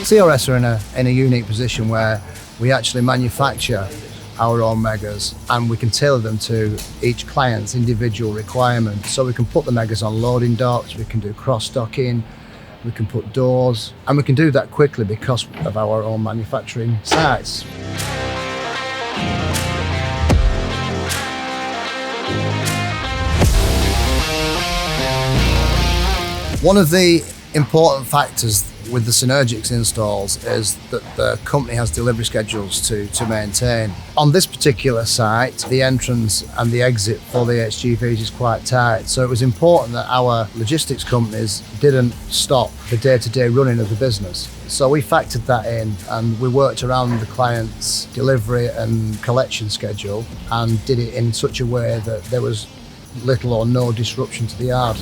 CRS are in a unique position where we actually manufacture our own megas and we can tailor them to each client's individual requirements. So we can put the megas on loading docks, we can do cross-docking, we can put doors, and we can do that quickly because of our own manufacturing sites. One of the important factors with the Synergix installs is that the company has delivery schedules to maintain. On this particular site, the entrance and the exit for the HGVs is quite tight, so it was important that our logistics companies didn't stop the day-to-day running of the business. So we factored that in and we worked around the client's delivery and collection schedule and did it in such a way that there was little or no disruption to the yard.